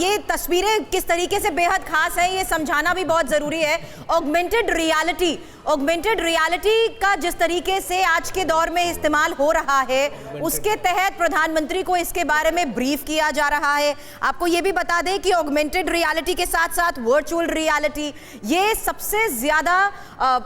ये तस्वीरें किस तरीके से बेहद खास है ये समझाना भी बहुत जरूरी है। ऑगमेंटेड रियलिटी का जिस तरीके से आज के दौर में इस्तेमाल हो रहा है, उसके तहत प्रधानमंत्री को इसके बारे में ब्रीफ किया जा रहा है। आपको ये भी बता दें कि ऑगमेंटेड रियलिटी के साथ साथ वर्चुअल रियलिटी ये सबसे ज्यादा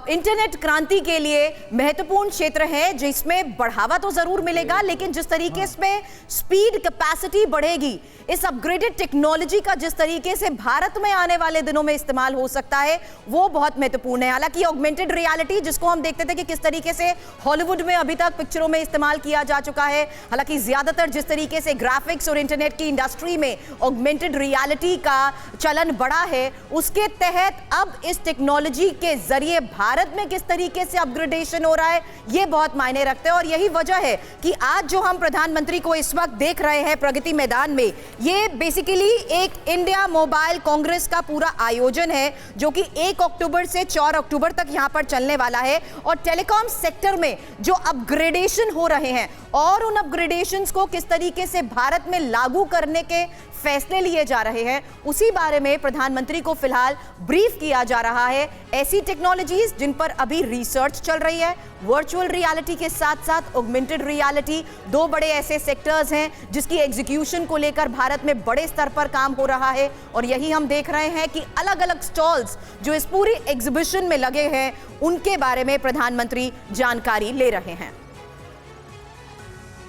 इंटरनेट क्रांति के लिए महत्वपूर्ण क्षेत्र है, जिसमें बढ़ावा तो जरूर मिलेगा, लेकिन जिस तरीके से स्पीड कैपेसिटी बढ़ेगी, इस अपग्रेडेड टेक्नोलॉजी का जिस तरीके से भारत में आने वाले दिनों में इस्तेमाल हो सकता है, वो बहुत महत्वपूर्ण है। हालांकि ऑगमेंटेड रियलिटी जिसको हम देखते थे कि किस तरीके से हॉलीवुड में अभी तक पिक्चरों में इस्तेमाल किया जा चुका है, हालांकि ज्यादातर जिस तरीके से ग्राफिक्स और इंटरनेट की इंडस्ट्री में ऑगमेंटेड रियलिटी का चलन बढ़ा है, उसके तहत अब इस टेक्नोलॉजी के जरिए भारत में किस तरीके से अपग्रेडेशन हो रहा है, ये बहुत मायने रखते हैं। और यही वजह है कि आज जो हम प्रधानमंत्री को इस वक्त देख रहे हैं प्रगति मैदान में, ये बेसिकली एक इंडिया मोबाइल कांग्रेस का पूरा आयोजन है, जो कि 1 अक्टूबर से 4 अक्टूबर तक यहां पर चलने वाला है। और टेलीकॉम सेक्टर में जो अपग्रेडेशन हो रहे हैं और उन अपग्रेडेशंस को किस तरीके से भारत में लागू करने के फैसले लिए जा रहे हैं, उसी बारे में प्रधानमंत्री को फिलहाल ब्रीफ किया जा रहा है। ऐसी टेक्नोलॉजीज जिन पर अभी रिसर्च चल रही है, वर्चुअल रियलिटी के साथ साथ ऑगमेंटेड रियलिटी, दो बड़े ऐसे सेक्टर्स हैं जिसकी एग्जीक्यूशन को लेकर भारत में बड़े स्तर पर काम हो रहा है। और यही हम देख रहे हैं कि अलग अलग स्टॉल्स जो इस पूरी एग्जीबिशन में लगे हैं, उनके बारे में प्रधानमंत्री जानकारी ले रहे हैं।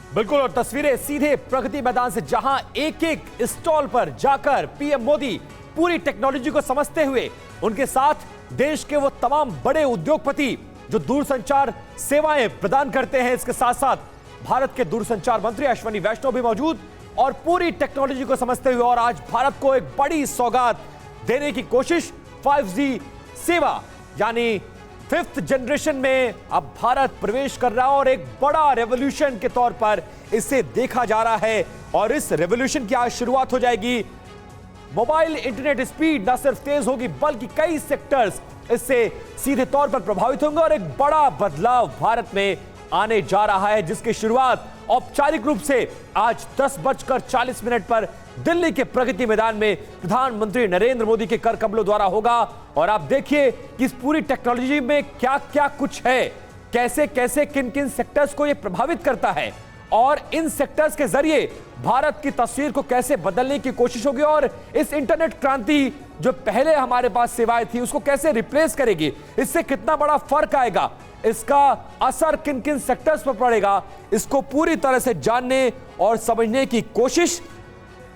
बिल्कुल, और तस्वीरें सीधे प्रगति मैदान से, जहां एक एक स्टॉल पर जाकर पीएम मोदी पूरी टेक्नोलॉजी को समझते हुए उनके साथ देश के वो तमाम बड़े उद्योगपति जो दूरसंचार सेवाएं प्रदान करते हैं, इसके साथ साथ भारत के दूरसंचार मंत्री अश्विनी वैष्णव भी मौजूद और पूरी टेक्नोलॉजी को समझते हुए और आज भारत को एक बड़ी सौगात देने की कोशिश 5G सेवा, यानी 5th जनरेशन में अब भारत प्रवेश कर रहा है और एक बड़ा रेवोल्यूशन के तौर पर इसे देखा जा रहा है। और इस रेवोल्यूशन की आज शुरुआत हो जाएगी। मोबाइल इंटरनेट स्पीड न सिर्फ तेज होगी, बल्कि कई सेक्टर्स इससे सीधे तौर पर प्रभावित होंगे और एक बड़ा बदलाव भारत में आने जा रहा है, जिसकी शुरुआत औपचारिक रूप से आज 10:40 पर दिल्ली के प्रगति मैदान में प्रधानमंत्री नरेंद्र मोदी के कर कमलों द्वारा होगा। और आप देखिए कि इस पूरी टेक्नोलॉजी में क्या क्या कुछ है, कैसे कैसे किन किन सेक्टर्स को यह प्रभावित करता है और इन सेक्टर्स के जरिए भारत की तस्वीर को कैसे बदलने की कोशिश होगी और इस इंटरनेट क्रांति जो पहले हमारे पास सेवाएं थी उसको कैसे रिप्लेस करेगी, इससे कितना बड़ा फर्क आएगा, इसका असर किन किन सेक्टर्स पर पड़ेगा, इसको पूरी तरह से जानने और समझने की कोशिश।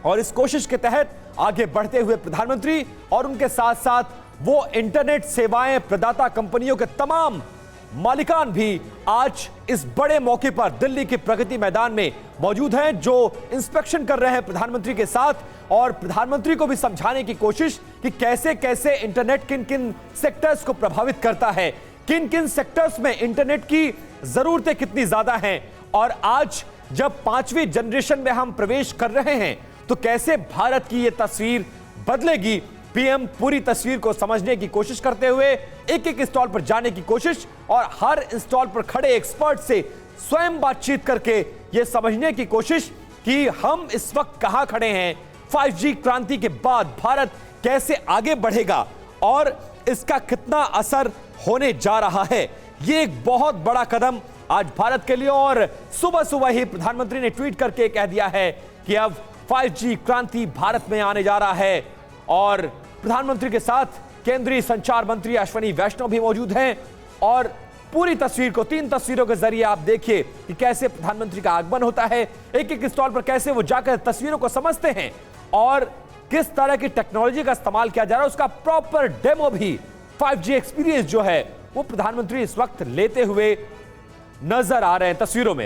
और इस कोशिश के तहत आगे बढ़ते हुए प्रधानमंत्री और उनके साथ साथ वो इंटरनेट सेवाएं प्रदाता कंपनियों के तमाम मालिकान भी आज इस बड़े मौके पर दिल्ली के प्रगति मैदान में मौजूद हैं, जो इंस्पेक्शन कर रहे हैं प्रधानमंत्री के साथ और प्रधानमंत्री को भी समझाने की कोशिश कि कैसे कैसे इंटरनेट किन किन सेक्टर्स को प्रभावित करता है, किन किन सेक्टर्स में इंटरनेट की जरूरतें कितनी ज्यादा हैं। और आज जब 5वीं जनरेशन में हम प्रवेश कर रहे हैं तो कैसे भारत की यह तस्वीर बदलेगी, पीएम पूरी तस्वीर को समझने की कोशिश करते हुए एक एक स्टॉल पर जाने की कोशिश और हर स्टॉल पर खड़े एक्सपर्ट से स्वयं बातचीत करके यह समझने की कोशिश कि हम इस वक्त कहां खड़े हैं, 5G क्रांति के बाद भारत कैसे आगे बढ़ेगा और इसका कितना असर होने जा रहा है। यह एक बहुत बड़ा कदम आज भारत के लिए। और सुबह सुबह ही प्रधानमंत्री ने ट्वीट करके कह दिया है कि अब 5G क्रांति भारत में आने जा रहा है। और प्रधानमंत्री के साथ केंद्रीय संचार मंत्री अश्विनी वैष्णव भी मौजूद हैं और पूरी तस्वीर को 3 तस्वीरों के जरिए आप देखिए कि कैसे प्रधानमंत्री का आगमन होता है, एक एक स्टॉल पर कैसे वो जाकर तस्वीरों को समझते हैं और किस तरह की टेक्नोलॉजी का इस्तेमाल किया जा रहा है, उसका प्रॉपर डेमो भी 5G एक्सपीरियंस जो है वो प्रधानमंत्री इस वक्त लेते हुए नजर आ रहे हैं तस्वीरों में।